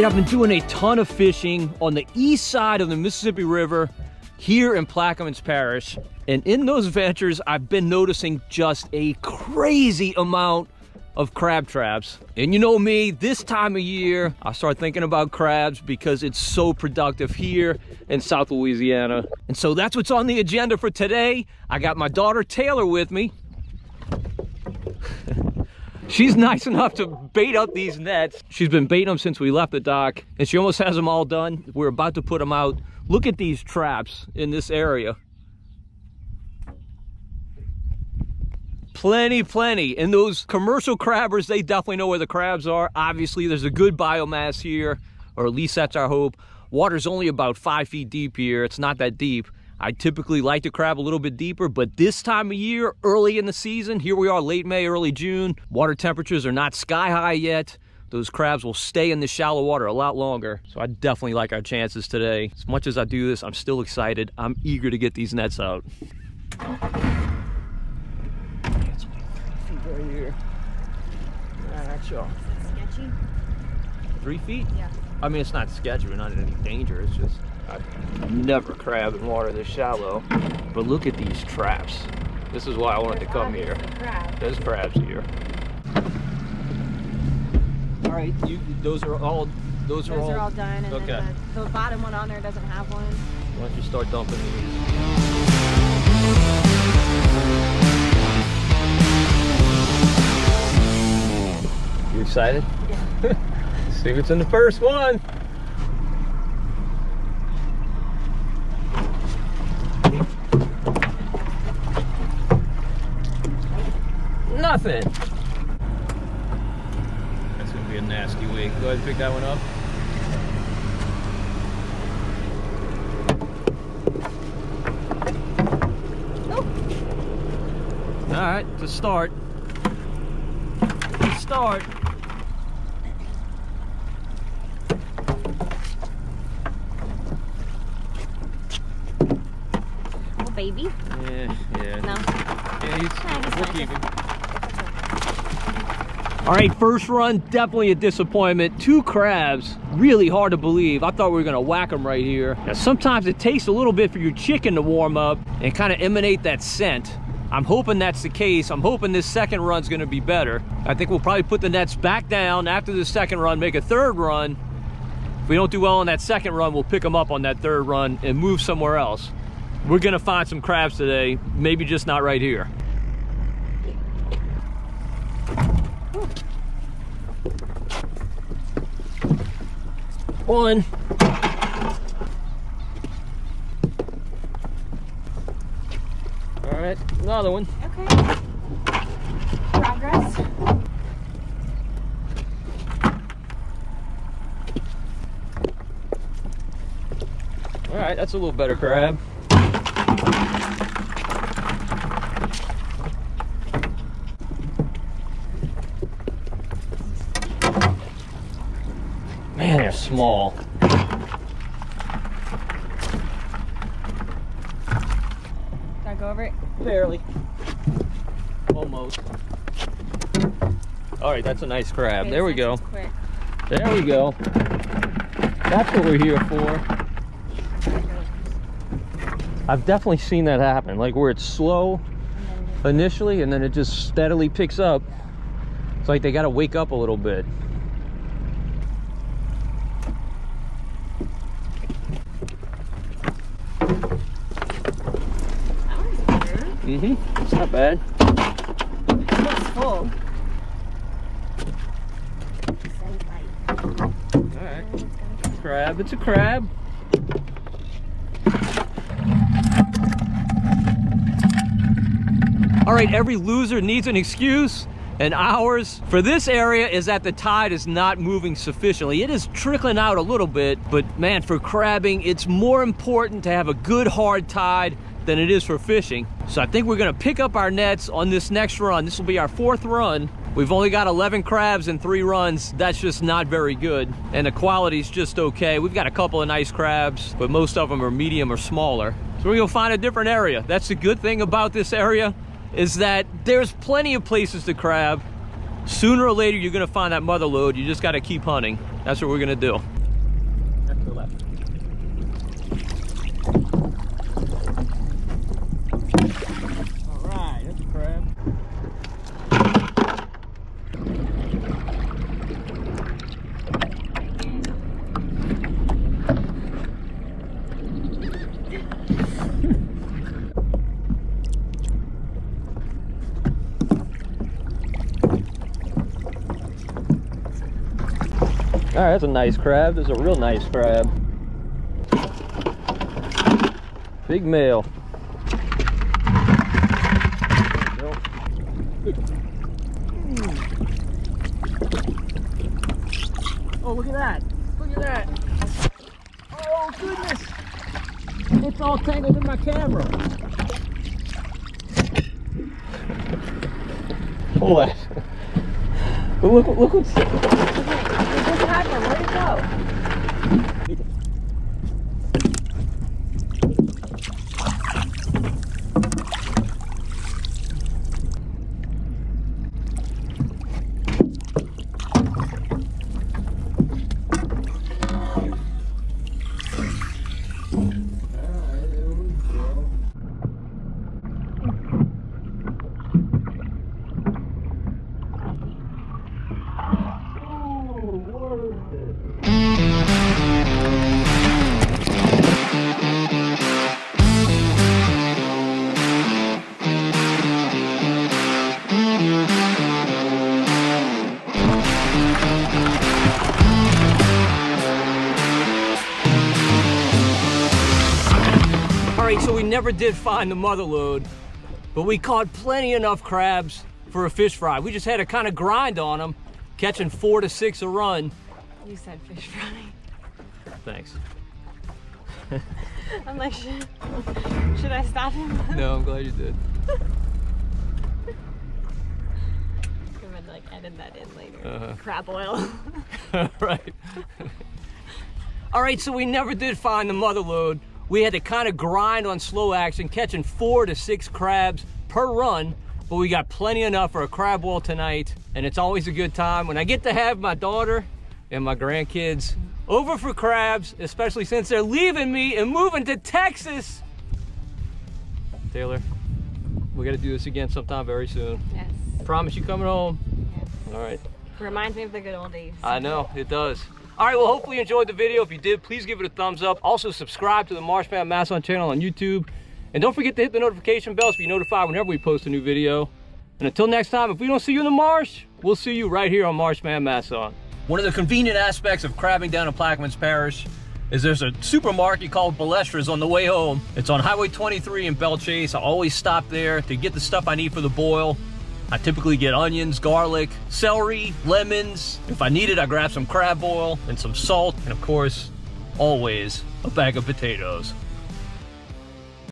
I've been doing a ton of fishing on the east side of the Mississippi River here in Plaquemines Parish. And in those ventures, I've been noticing just a crazy amount of crab traps. And you know me, this time of year, I start thinking about crabs because it's so productive here in South Louisiana. And so that's what's on the agenda for today. I got my daughter Taylor with me. She's nice enough to bait up these nets. She's been baiting them since we left the dock, and she almost has them all done. We're about to put them out. Look at these traps in this area. Plenty. And those commercial crabbers, they definitely know where the crabs are. Obviously, there's a good biomass here, or at least that's our hope. Water's only about 5 feet deep here. It's not that deep. I typically like to crab a little bit deeper, but this time of year, early in the season, here we are late May, early June, water temperatures are not sky high yet. Those crabs will stay in the shallow water a lot longer. So I definitely like our chances today. As much as I do this, I'm still excited. I'm eager to get these nets out. It's only 3 feet right here. All right, y'all. Is that sketchy? 3 feet? Yeah. I mean, it's not sketchy. We're not in any danger. It's just, I've never crabbed in water this shallow. But look at these traps. This is why I wanted to come here. There's crabs here. All right, those are all done. And okay. Then the bottom one on there doesn't have one. Why don't you start dumping these? You excited? Yeah. See what's in the first one. Nothing. That's gonna be a nasty week. Go ahead and pick that one up. All right, to start. Oh, baby. Yeah. No. Yeah, we'll keep him. All right, first run, definitely a disappointment. 2 crabs, really hard to believe. I thought we were gonna whack them right here. Now, sometimes it takes a little bit for your chicken to warm up and kind of emanate that scent. I'm hoping that's the case. I'm hoping this second run's gonna be better. I think we'll probably put the nets back down after the second run, make a third run. If we don't do well on that second run, we'll pick them up on that third run and move somewhere else. We're gonna find some crabs today, maybe just not right here. One. All right, another one. Okay. Progress. All right, that's a little better crab. Man, they're small. Gotta go over it? Barely. Almost. All right, that's a nice crab. Okay, there we go. Quick. There we go. That's what we're here for. I've definitely seen that happen, like where it's slow initially and then it just steadily picks up. It's like they got to wake up a little bit. It's not bad. It's full. Alright. Crab, it's a crab. Alright, every loser needs an excuse, and ours for this area is that the tide is not moving sufficiently. It is trickling out a little bit, but man, for crabbing, it's more important to have a good hard tide than it is for fishing. So I think we're gonna pick up our nets on this next run. This will be our 4th run. We've only got 11 crabs in 3 runs. That's just not very good. And the quality's just okay. We've got a couple of nice crabs, but most of them are medium or smaller. So we're gonna find a different area. That's the good thing about this area, is that there's plenty of places to crab. Sooner or later, you're gonna find that mother lode. You just gotta keep hunting. That's what we're gonna do. Back to the left. All right, that's a crab. All right, that's a nice crab. That's a real nice crab. Big male. Oh, look at that. Look at that. Oh, goodness. It's all tangled in my camera. Pull that. Look what's... Where'd it go? So we never did find the mother lode, but we caught plenty enough crabs for a fish fry. We just had to kind of grind on them, catching 4 to 6 a run. You said fish fry. Thanks. I'm like, should I stop him? No, I'm glad you did. I'm gonna like edit that in later. Crab oil. Right. All right, so we never did find the mother lode. We had to kind of grind on slow action, catching 4 to 6 crabs per run, but we got plenty enough for a crab boil tonight, and it's always a good time when I get to have my daughter and my grandkids over for crabs, especially since they're leaving me and moving to Texas. Taylor, we got to do this again sometime very soon. Yes. Promise you coming home? Yes. All right. Reminds me of the good old days. I know, it does. All right, well, hopefully you enjoyed the video. If you did, please give it a thumbs up. Also, subscribe to the Marsh Man Masson channel on YouTube. And don't forget to hit the notification bell so you're notified whenever we post a new video. And until next time, if we don't see you in the marsh, we'll see you right here on Marsh Man Masson. One of the convenient aspects of crabbing down in Plaquemines Parish is there's a supermarket called Balestra's on the way home. It's on Highway 23 in Belle Chase. I always stop there to get the stuff I need for the boil. I typically get onions, garlic, celery, lemons. If I need it, I grab some crab oil and some salt, and of course, always a bag of potatoes.